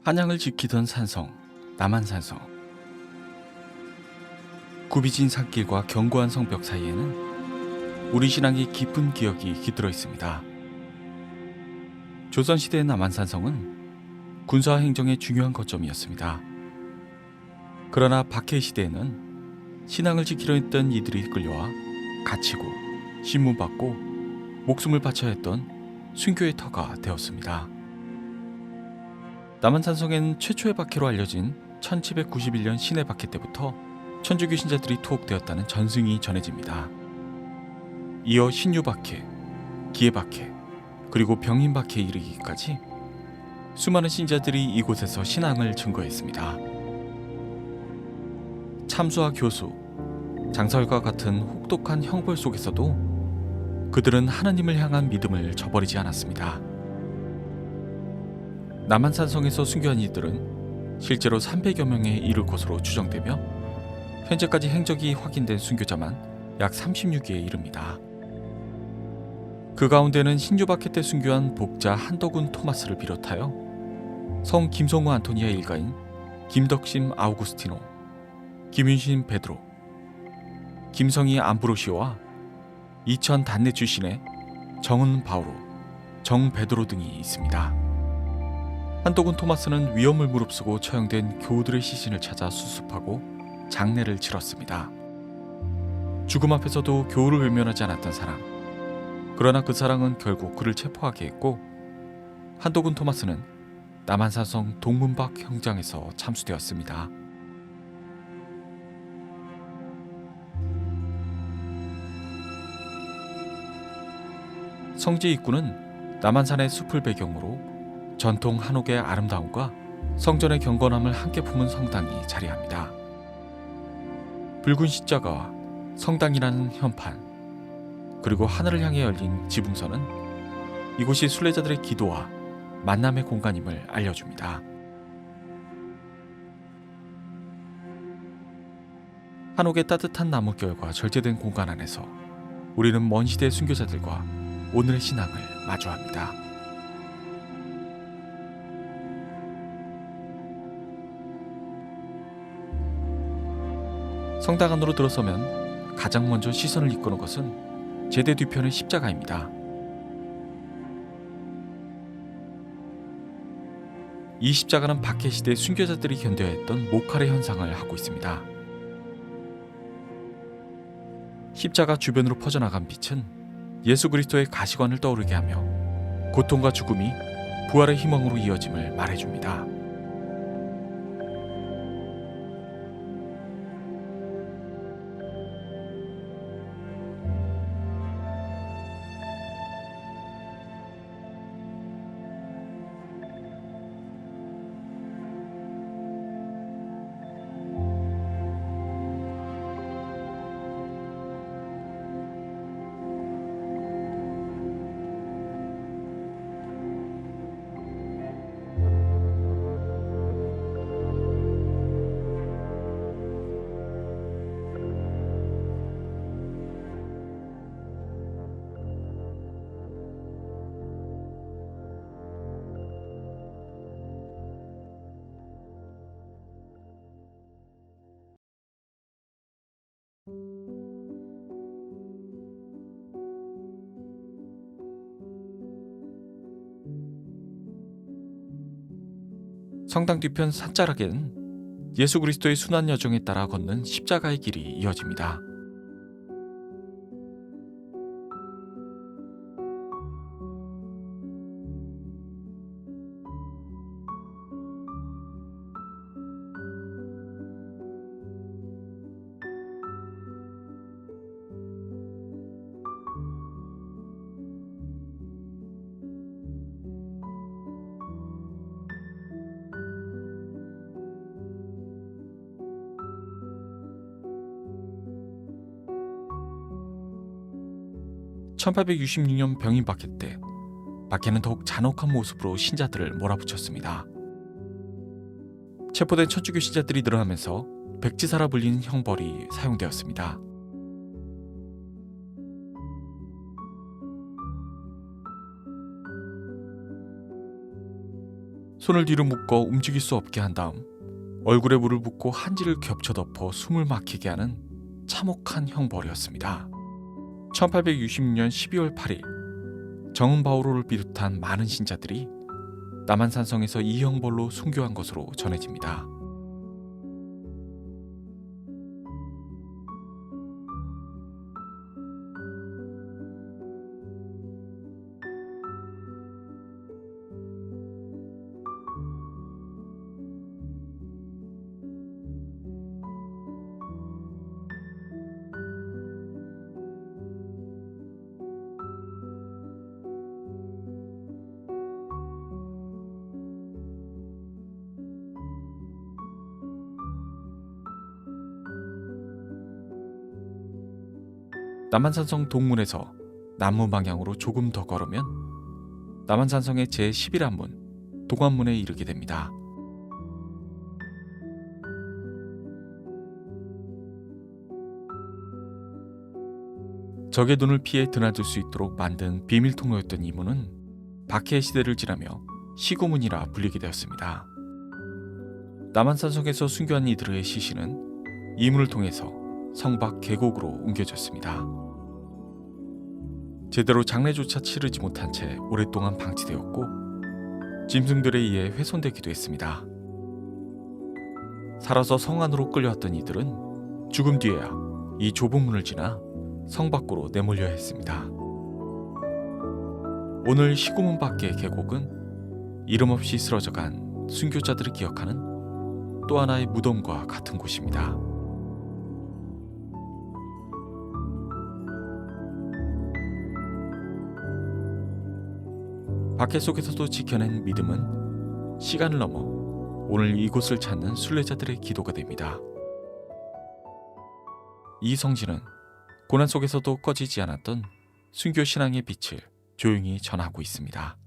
한양을 지키던 산성, 남한산성. 굽이진 산길과 견고한 성벽 사이에는 우리 신앙의 깊은 기억이 깃들어 있습니다. 조선시대의 남한산성은 군사 행정의 중요한 거점이었습니다. 그러나 박해 시대에는 신앙을 지키려 했던 이들이 끌려와 갇히고 신문받고 목숨을 바쳐야 했던 순교의 터가 되었습니다. 남한산성에는 최초의 박해로 알려진 1791년 신해 박해 때부터 천주교 신자들이 투옥되었다는 전승이 전해집니다. 이어 신유박해, 기해박해, 그리고 병인박해에 이르기까지 수많은 신자들이 이곳에서 신앙을 증거했습니다. 참수와 교수, 장설과 같은 혹독한 형벌 속에서도 그들은 하나님을 향한 믿음을 저버리지 않았습니다. 남한산성에서 순교한 이들은 실제로 300여 명에 이를 것으로 추정되며 현재까지 행적이 확인된 순교자만 약 36위에 이릅니다. 그 가운데는 신유박해 때 순교한 복자 한덕운 토마스를 비롯하여 성 김성우 안토니아 일가인 김덕심 아우구스티노, 김윤신 베드로, 김성희 암브로시오와 이천 단내 출신의 정은 바오로, 정 베드로 등이 있습니다. 한덕운 토마스는 위험을 무릅쓰고 처형된 교우들의 시신을 찾아 수습하고 장례를 치렀습니다. 죽음 앞에서도 교우를 외면하지 않았던 사람. 그러나 그 사랑은 결국 그를 체포하게 했고 한덕운 토마스는 남한산성 동문박 형장에서 참수되었습니다. 성지 입구는 남한산의 숲을 배경으로 전통 한옥의 아름다움과 성전의 경건함을 함께 품은 성당이 자리합니다. 붉은 십자가와 성당이라는 현판, 그리고 하늘을 향해 열린 지붕선은 이곳이 순례자들의 기도와 만남의 공간임을 알려줍니다. 한옥의 따뜻한 나뭇결과 절제된 공간 안에서 우리는 먼 시대의 순교자들과 오늘의 신앙을 마주합니다. 성당 안으로 들어서면 가장 먼저 시선을 이끄는 것은 제대 뒤편의 십자가입니다. 이 십자가는 박해 시대 순교자들이 견뎌야 했던 모칼의 현상을 하고 있습니다. 십자가 주변으로 퍼져나간 빛은 예수 그리스도의 가시관을 떠오르게 하며 고통과 죽음이 부활의 희망으로 이어짐을 말해줍니다. 성당 뒤편 산자락에는 예수 그리스도의 순환 여정에 따라 걷는 십자가의 길이 이어집니다. (1866년) 병인 박해 때 박해는 더욱 잔혹한 모습으로 신자들을 몰아붙였습니다. 체포된 천주교 신자들이 늘어나면서 백지사라 불리는 형벌이 사용되었습니다. 손을 뒤로 묶어 움직일 수 없게 한 다음 얼굴에 물을 붓고 한지를 겹쳐 덮어 숨을 막히게 하는 참혹한 형벌이었습니다. 1866년 12월 8일 정은 바오로를 비롯한 많은 신자들이 남한산성에서 이 형벌로 순교한 것으로 전해집니다. 남한산성 동문에서 남무 방향으로 조금 더 걸으면 남한산성의 제11한문 동안문에 이르게 됩니다. 적의 눈을 피해 드나들 수 있도록 만든 비밀통로였던 이 문은 박해의 시대를 지나며 시고문이라 불리게 되었습니다. 남한산성에서 순교한 이들의 시신은 이 문을 통해서 성박 계곡으로 옮겨졌습니다. 제대로 장례조차 치르지 못한 채 오랫동안 방치되었고 짐승들에 의해 훼손되기도 했습니다. 살아서 성 안으로 끌려왔던 이들은 죽음 뒤에야 이 좁은 문을 지나 성 밖으로 내몰려야 했습니다. 오늘 시고문 밖의 계곡은 이름 없이 쓰러져간 순교자들을 기억하는 또 하나의 무덤과 같은 곳입니다. 박해 속에서도 지켜낸 믿음은 시간을 넘어 오늘 이곳을 찾는 순례자들의 기도가 됩니다. 이 성지는 고난 속에서도 꺼지지 않았던 순교 신앙의 빛을 조용히 전하고 있습니다.